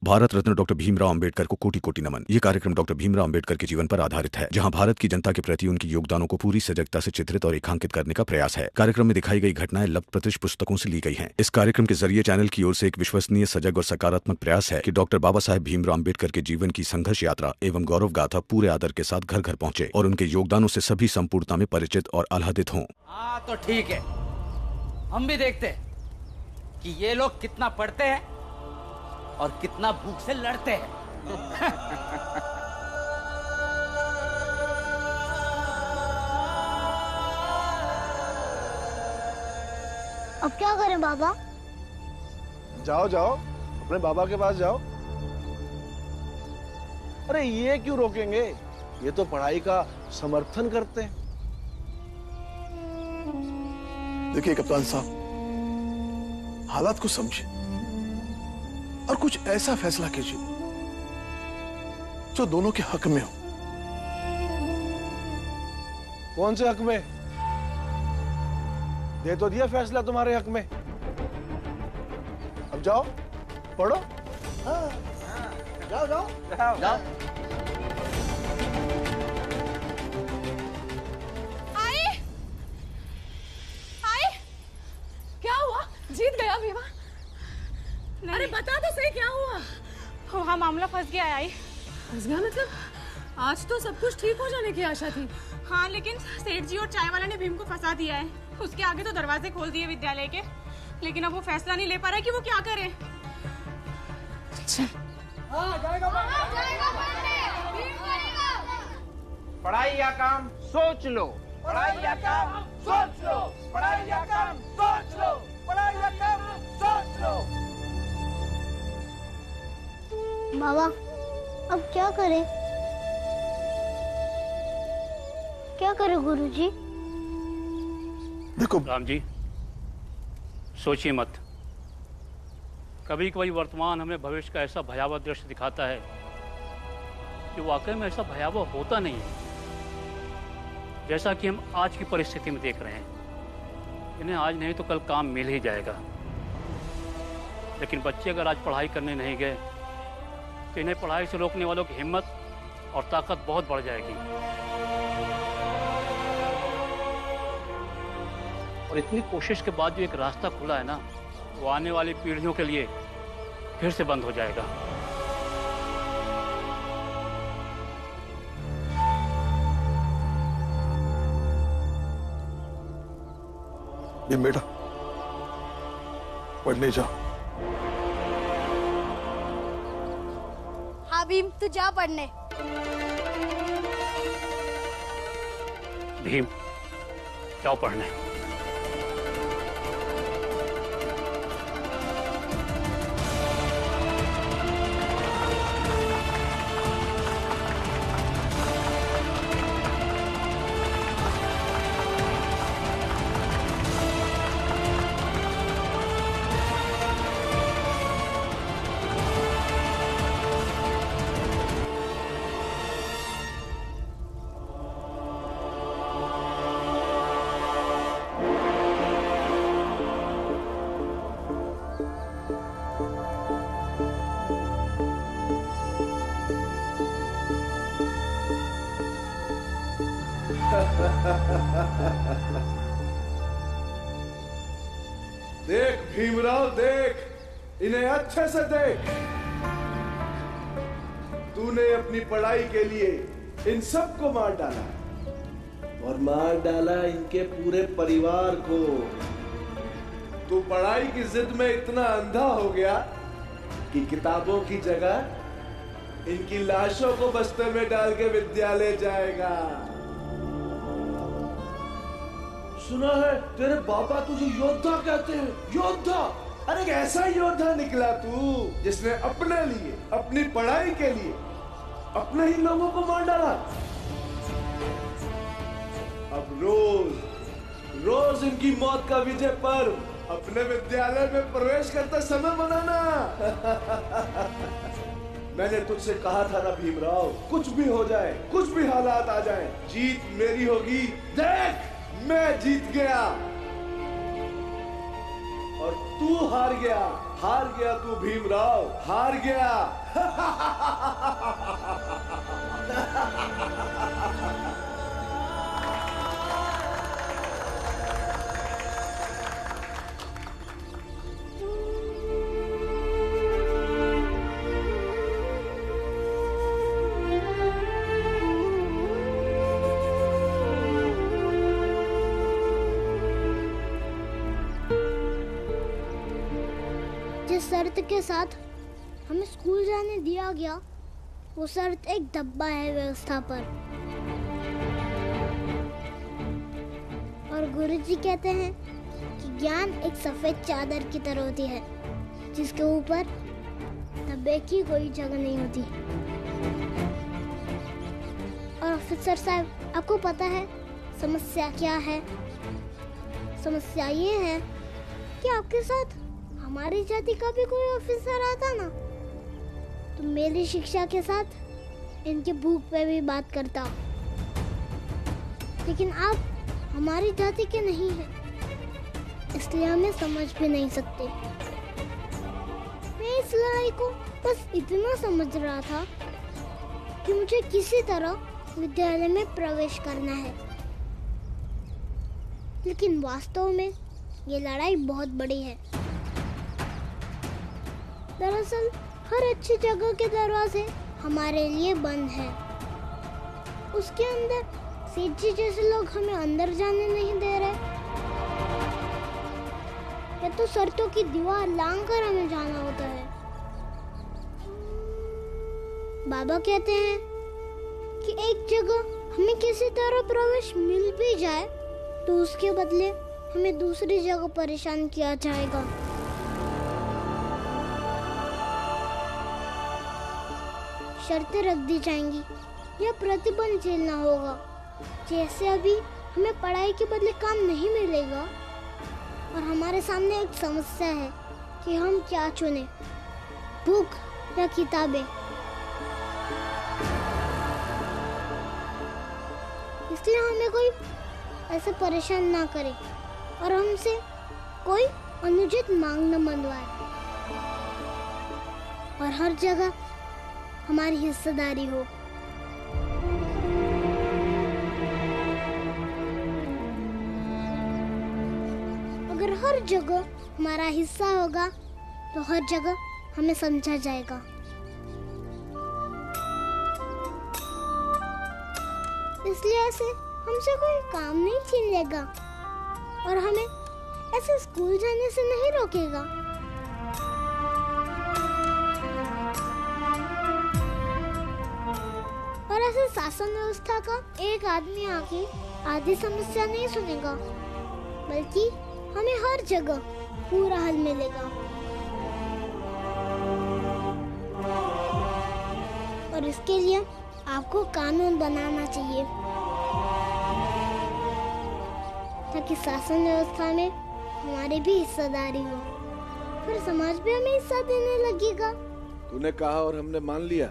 Bharat Ratna doctor Bhimrao Ambedkar को कोटि कोटि नमन। ये कार्यक्रम डॉक्टर भीमराव अंबेडकर के जीवन पर आधारित है, जहां भारत की जनता के प्रति उनके योगदानों को पूरी सजगता से चित्रित और रेखांकित करने का प्रयास है। कार्यक्रम में दिखाई गई घटनाएं लब्ध प्रतिष्ठ पुस्तकों से ली गई हैं। इस कार्यक्रम के जरिए चैनल की ओर से एक विश्वसनीय, सजग और सकारात्मक प्रयास है कि डॉक्टर बाबा साहेब भीमराव अंबेडकर के जीवन की संघर्ष यात्रा एवं गौरव गाथा पूरे आदर के साथ घर घर पहुंचे और उनके योगदानों से सभी संपूर्णता में परिचित और आह्लादित हों। हाँ तो ठीक है, हम भी देखते हैं कि ये लोग कितना पढ़ते हैं और कितना भूख से लड़ते हैं। अब क्या करें बाबा? जाओ जाओ, अपने बाबा के पास जाओ। अरे ये क्यों रोकेंगे? ये तो पढ़ाई का समर्थन करते हैं। देखिए कप्तान साहब, हालात को समझिए और कुछ ऐसा फैसला कीजिए जो दोनों के हक में हो। कौन से हक में? दे तो दिया फैसला तुम्हारे हक में। अब जाओ पढ़ो। हाँ, जाओ जाओ जाओ। क्या हुआ? जीत गया भीमा? अरे बता तो सही क्या हुआ? वहाँ मामला फंस गया है। आई फंस गया मतलब? आज तो सब कुछ ठीक हो जाने की आशा थी। हाँ, लेकिन सेठ जी और चाय वाला ने भीम को फंसा दिया है। उसके आगे तो दरवाजे खोल दिए विद्यालय के, लेकिन अब वो फैसला नहीं ले पा रहा है कि वो क्या करे। जाएगा पढ़ाई या काम सोच लो, पढ़ाई या काम सोच लो, पढ़ाई या काम सोच लो, पढ़ाई या काम सोच लो। बाबा अब क्या करें? क्या करें गुरुजी? देखो राम जी, सोचिए मत। कभी कभी वर्तमान हमें भविष्य का ऐसा भयावह दृश्य दिखाता है जो वाकई में ऐसा भयावह होता नहीं है, जैसा कि हम आज की परिस्थिति में देख रहे हैं। इन्हें आज नहीं तो कल काम मिल ही जाएगा, लेकिन बच्चे अगर आज पढ़ाई करने नहीं गए तो इन्हें पढ़ाई से रोकने वालों की हिम्मत और ताकत बहुत बढ़ जाएगी। और इतनी कोशिश के बाद जो एक रास्ता खुला है ना, वो आने वाली पीढ़ियों के लिए फिर से बंद हो जाएगा। ये बेटा पढ़ने जा। हाँ भीम, तू जा पढ़ने। भीम, जाओ पढ़ने। देख भीमराव, देख, इन्हें अच्छे से देख। तूने अपनी पढ़ाई के लिए इन सबको मार डाला और मार डाला इनके पूरे परिवार को। तू पढ़ाई की जिद में इतना अंधा हो गया कि किताबों की जगह इनकी लाशों को बस्ते में डाल के विद्यालय जाएगा। सुना है तेरे बाबा तुझे योद्धा कहते हैं, योद्धा। अरे कैसा योद्धा निकला तू, जिसने अपने लिए, अपनी पढ़ाई के लिए अपने ही लोगों को मार डाला। अब रोज रोज इनकी मौत का विजय पर्व अपने विद्यालय में प्रवेश करते समय मनाना। मैंने तुझसे कहा था ना भीमराव, कुछ भी हो जाए, कुछ भी हालात आ जाए, जीत मेरी होगी। देख, मैं जीत गया और तू हार गया। हार गया तू भीमराव, हार गया। जिस शर्त के साथ हमें स्कूल जाने दिया गया, वो शर्त एक धब्बा है व्यवस्था पर। और गुरुजी कहते हैं कि ज्ञान एक सफेद चादर की तरह होती है, जिसके ऊपर धब्बे की कोई जगह नहीं होती। और ऑफिसर साहब, आपको पता है समस्या क्या है? समस्या ये है कि आपके साथ हमारी जाति का भी कोई ऑफिसर आता ना, तो मेरी शिक्षा के साथ इनके भूख पे भी बात करता। लेकिन आप हमारी जाति के नहीं हैं, इसलिए हमें समझ भी नहीं सकते। मैं इस लड़ाई को बस इतना समझ रहा था कि मुझे किसी तरह विद्यालय में प्रवेश करना है, लेकिन वास्तव में ये लड़ाई बहुत बड़ी है। दरअसल हर अच्छी जगह के दरवाजे हमारे लिए बंद हैं। उसके अंदर सेठ जी जैसे लोग हमें अंदर जाने नहीं दे रहे, या तो शर्तों की दीवार लांघकर हमें जाना होता है। बाबा कहते हैं कि एक जगह हमें किसी तरह प्रवेश मिल भी जाए तो उसके बदले हमें दूसरी जगह परेशान किया जाएगा। शर्तें रख दी जाएंगी या प्रतिबंध झेलना होगा। जैसे अभी हमें पढ़ाई के बदले काम नहीं मिलेगा और हमारे सामने एक समस्या है कि हम क्या चुने, बुक या किताबें। इसलिए हमें कोई ऐसे परेशान ना करे और हमसे कोई अनुचित मांग न मनवाए, और हर जगह हमारी हिस्सेदारी हो। अगर हर जगह हमारा हिस्सा होगा तो हर जगह हमें समझा जाएगा। इसलिए ऐसे हमसे कोई काम नहीं छीन लेगा और हमें ऐसे स्कूल जाने से नहीं रोकेगा। और ऐसे शासन व्यवस्था का एक आदमी आके आधी समस्या नहीं सुनेगा, बल्कि हमें हर जगह पूरा हल मिलेगा। और इसके लिए आपको कानून बनाना चाहिए ताकि शासन व्यवस्था में हमारी भी हिस्सेदारी हो, फिर समाज भी हमें हिस्सा देने लगेगा। तूने कहा और हमने मान लिया।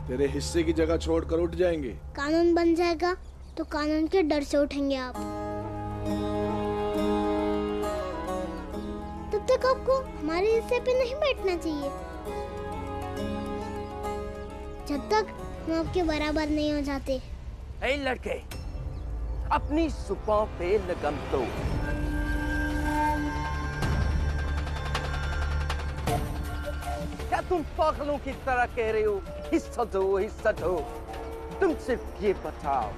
तेरे हिस्से की जगह छोड़कर उठ जाएंगे। कानून बन जाएगा तो कानून के डर से उठेंगे आप। तब तक आपको हमारे हिस्से पे नहीं बैठना चाहिए, जब तक हम आपके बराबर नहीं हो जाते। ऐ लड़के, अपनी सुपां पे लगन दो। क्या तुम पागलों की तरह कह रहे हो हिस्सा दो हिस्सा दो? तुम सिर्फ ये बताओ,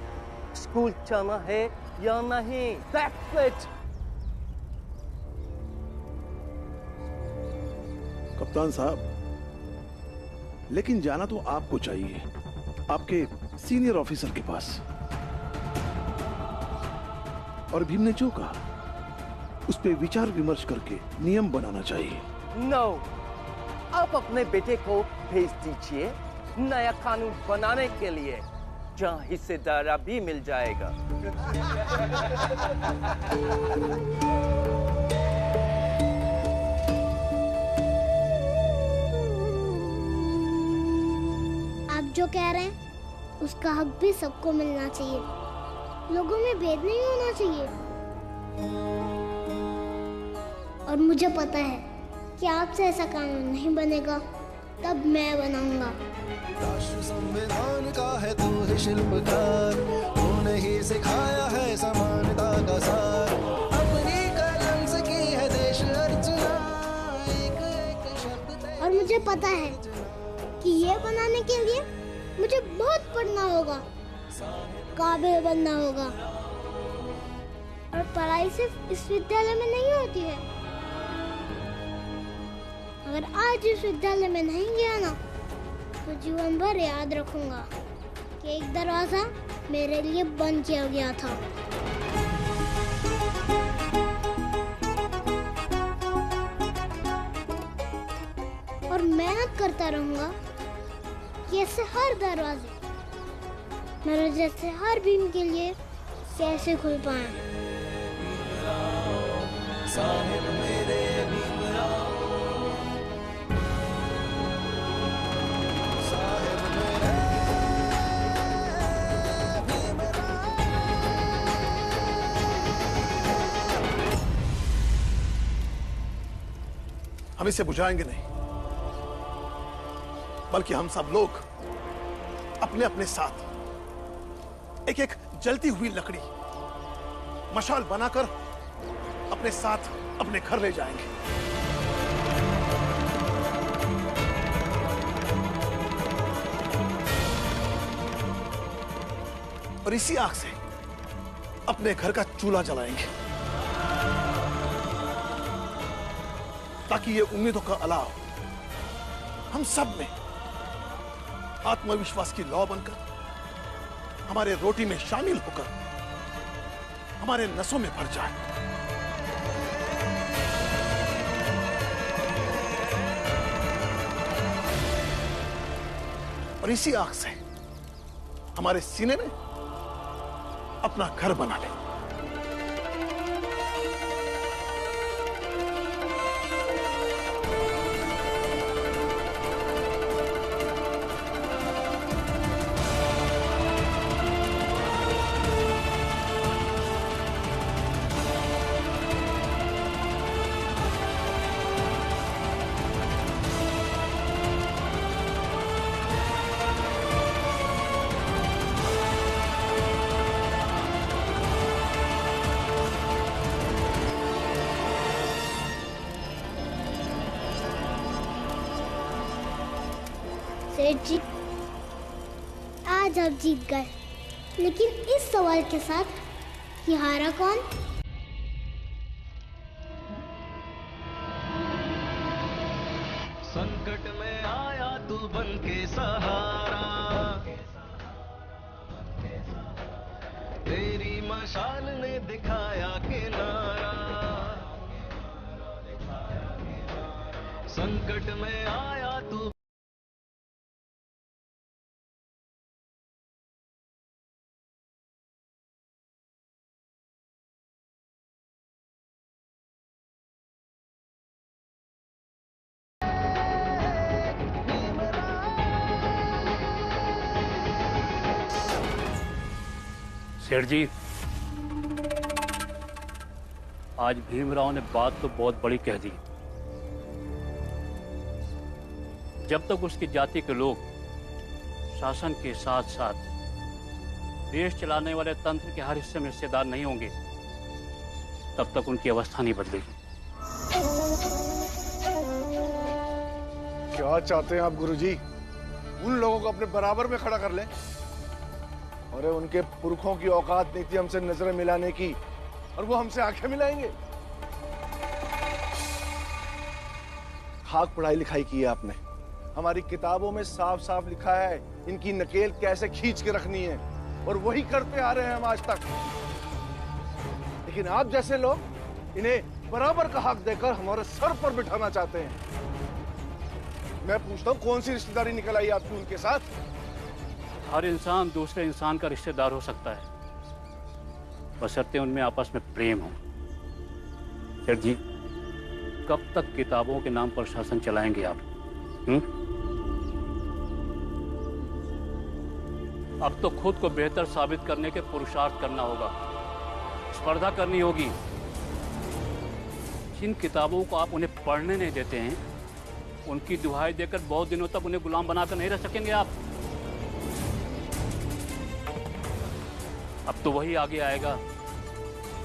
स्कूल जाना है या नहीं? That's it. कप्तान साहब, लेकिन जाना तो आपको चाहिए, आपके सीनियर ऑफिसर के पास। और भीम ने जो कहा उस पे विचार विमर्श करके नियम बनाना चाहिए। No. आप अपने बेटे को भेज दीजिए नया कानून बनाने के लिए, जहाँ हिस्सेदारा भी मिल जाएगा। आप जो कह रहे हैं उसका हक भी सबको मिलना चाहिए, लोगों में भेद नहीं होना चाहिए। और मुझे पता है कि आपसे ऐसा कानून नहीं बनेगा, तब मैं बनाऊंगा। राष्ट्र संविधान का है तू ही शिल्पकार, तूने ही सिखाया है समानता का सार, अपनी कलम से की है देश अर्चना, एक एक शब्द। और मुझे पता है कि ये बनाने के लिए मुझे बहुत पढ़ना होगा, काबिल बनना होगा। और पढ़ाई सिर्फ इस विद्यालय में नहीं होती है। अगर आज इस विद्यालय में नहीं गया ना, तो जीवन भर याद रखूंगा कि एक दरवाजा मेरे लिए बंद किया गया था। और मेहनत करता रहूंगा कि ऐसे हर दरवाजे मेरे जैसे हर भीम के लिए कैसे खुल पाए। साहिब मेरे भीमराव, साहिब मेरे भीमराव। हम इसे बुझाएंगे नहीं, बल्कि हम सब लोग अपने अपने साथ एक एक जलती हुई लकड़ी मशाल बनाकर अपने साथ अपने घर ले जाएंगे। और इसी आग से अपने घर का चूल्हा जलाएंगे, ताकि ये उम्मीदों का अलाव हम सब में आत्मविश्वास की लौ बनकर हमारे रोटी में शामिल होकर हमारे नसों में भर जाए। और इसी आग से हमारे सीने में अपना घर बना ले। सेठ जी, आज आप जीत गए, लेकिन इस सवाल के साथ कि हारा कौन? संकट में आया तू बन के सहारा, तेरी मशाल ने दिखाया किनारा, संकट में आया तू। सेठ जी, आज भीमराव ने बात तो बहुत बड़ी कह दी। जब तक उसकी जाति के लोग शासन के साथ साथ देश चलाने वाले तंत्र के हर हिस्से में हिस्सेदार नहीं होंगे, तब तक उनकी अवस्था नहीं बदलेगी। क्या चाहते हैं आप गुरुजी? उन लोगों को अपने बराबर में खड़ा कर लें? और उनके पुरखों की औकात नहीं थी हमसे नजरें मिलाने की, और वो हमसे आंखें मिलाएंगे? खाक पढ़ाई लिखाई की है आपने। हमारी किताबों में साफ साफ लिखा है इनकी नकेल कैसे खींच के रखनी है, और वही करते आ रहे हैं हम आज तक। लेकिन आप जैसे लोग इन्हें बराबर का हक देकर हमारे सर पर बिठाना चाहते हैं। मैं पूछता हूं, कौन सी रिश्तेदारी निकल आई आपकी उनके साथ? हर इंसान दूसरे इंसान का रिश्तेदार हो सकता है, बशर्ते उनमें आपस में प्रेम हो। सेठ जी, कब तक किताबों के नाम पर शासन चलाएंगे आप? अब तो खुद को बेहतर साबित करने के पुरुषार्थ करना होगा, स्पर्धा करनी होगी। जिन किताबों को आप उन्हें पढ़ने नहीं देते हैं, उनकी दुहाई देकर बहुत दिनों तक उन्हें गुलाम बनाकर नहीं रह सकेंगे आप। अब तो वही आगे आएगा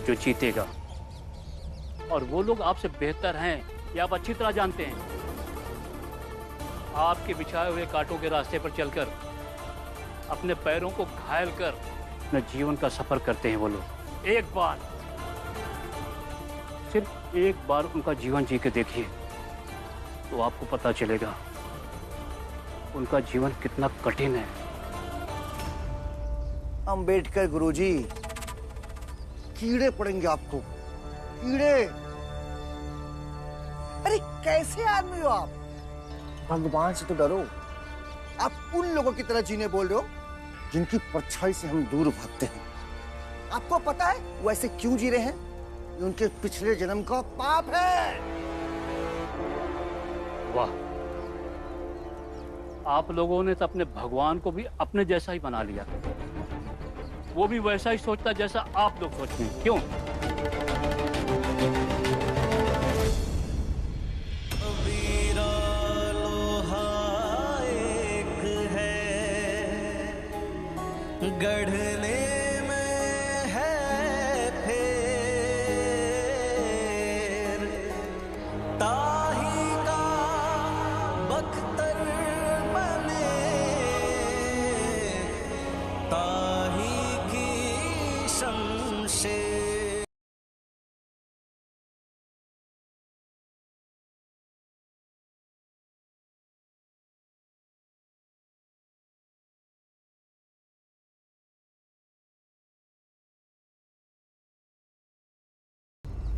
जो जीतेगा, और वो लोग आपसे बेहतर हैं, ये आप अच्छी तरह जानते हैं। आपके बिछाए हुए कांटों के रास्ते पर चलकर अपने पैरों को घायल कर अपने जीवन का सफर करते हैं वो लोग। एक बार, सिर्फ एक बार उनका जीवन जी के देखिए तो आपको पता चलेगा उनका जीवन कितना कठिन है। अंबेडकर गुरुजी, कीड़े पड़ेंगे आपको, कीड़े। अरे कैसे आदमी हो आप? भगवान से तो डरो। आप उन लोगों की तरह जीने बोल रहे हो जिनकी परछाई से हम दूर भागते हैं। आपको पता है वो ऐसे क्यों जी रहे हैं? ये उनके पिछले जन्म का पाप है। वाह, आप लोगों ने तो अपने भगवान को भी अपने जैसा ही बना लिया। वो भी वैसा ही सोचता जैसा आप लोग सोचते हैं। क्यों? गढ़ने में है फेर, ताही का बख्तर बने, ताही की शमशेर।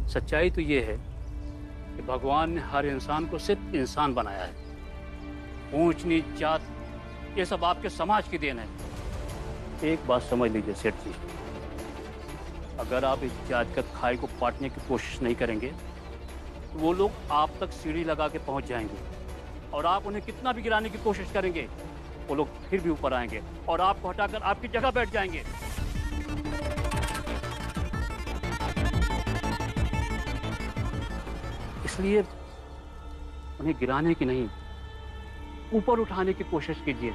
सच्चाई तो ये है कि भगवान ने हर इंसान को सिर्फ इंसान बनाया है। ऊंच नीच जात ये सब आपके समाज की देन है। एक बात समझ लीजिए सेठ जी, अगर आप इस जातिगत खाई को पाटने की कोशिश नहीं करेंगे तो वो लोग आप तक सीढ़ी लगा के पहुंच जाएंगे, और आप उन्हें कितना भी गिराने की कोशिश करेंगे वो लोग फिर भी ऊपर आएंगे और आपको हटाकर आपकी जगह बैठ जाएंगे। इसलिए उन्हें गिराने की नहीं, ऊपर उठाने की कोशिश कीजिए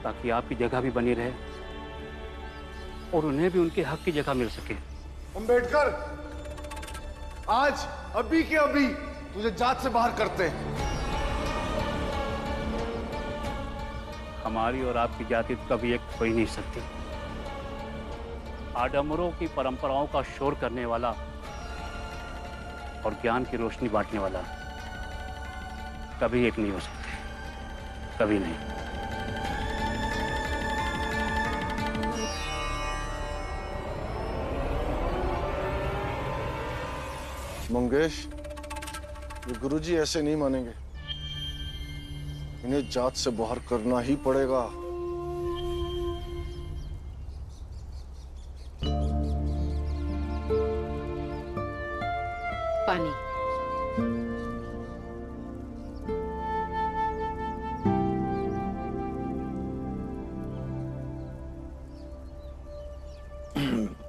ताकि आपकी जगह भी बनी रहे और उन्हें भी उनके हक की जगह मिल सके। अंबेडकर, आज अभी के अभी तुझे जात से बाहर करते हैं। हमारी और आपकी जाति कभी एक हो ही नहीं सकती। आडम्बरों की परंपराओं का शोर करने वाला और ज्ञान की रोशनी बांटने वाला कभी एक नहीं हो सकते, कभी नहीं। मंगेश, ये गुरुजी ऐसे नहीं मानेंगे। इन्हें जात से बाहर करना ही पड़ेगा। पानी।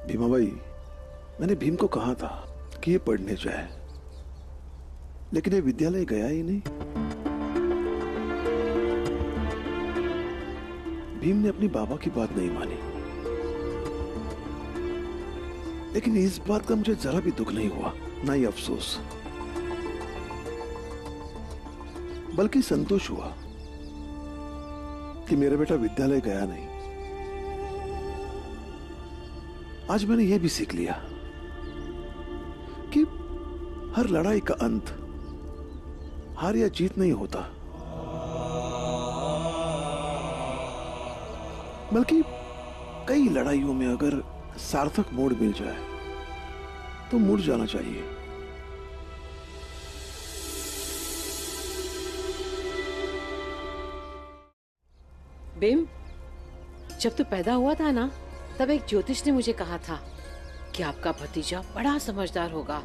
भीमा भाई, मैंने भीम को कहा था कि ये पढ़ने जाए, लेकिन ये विद्यालय गया ही नहीं। भीम ने अपनी बाबा की बात नहीं मानी, लेकिन इस बात का मुझे जरा भी दुख नहीं हुआ, ना ही अफसोस, बल्कि संतोष हुआ कि मेरा बेटा विद्यालय गया नहीं। आज मैंने यह भी सीख लिया कि हर लड़ाई का अंत हार या जीत नहीं होता, बल्कि कई लड़ाइयों में अगर सार्थक मोड़ मिल जाए तो मुड़ जाना चाहिए। बिम, जब तू पैदा हुआ था ना, तब एक ज्योतिष ने मुझे कहा था कि आपका भतीजा बड़ा समझदार होगा।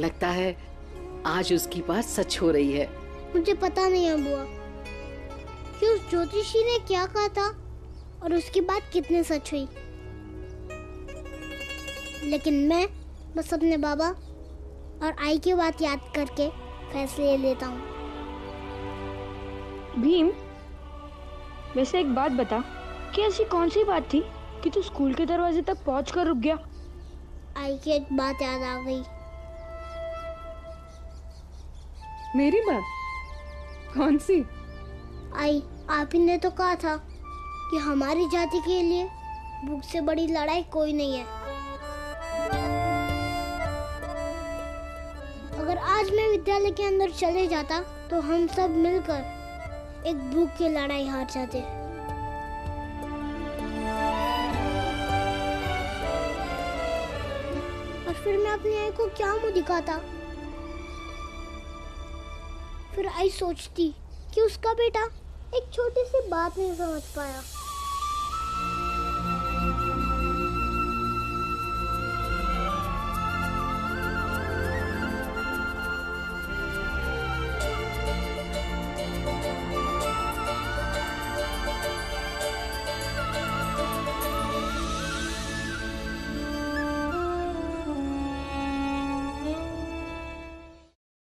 लगता है आज उसकी बात सच हो रही है। मुझे पता नहीं है बुआ कि उस ज्योतिषी ने क्या कहा था और उसकी बात कितनी सच हुई, लेकिन मैं बस अपने बाबा और आई की बात याद करके फैसले ले लेता हूँ। भीम, वैसे एक बात बता कि ऐसी कौन सी बात थी कि तू स्कूल के दरवाजे तक पहुंचकर रुक गया? आई की एक बात याद आ गई। मेरी बात? कौन सी? आई, आप ही ने तो कहा था कि हमारी जाति के लिए भूख से बड़ी लड़ाई कोई नहीं है। अगर आज मैं विद्यालय के अंदर चले जाता तो हम सब मिलकर एक भूख की लड़ाई हार जाते। और फिर मैं अपनी आई को क्या मुंह दिखाता? फिर आई सोचती कि उसका बेटा एक छोटी सी बात नहीं समझ पाया।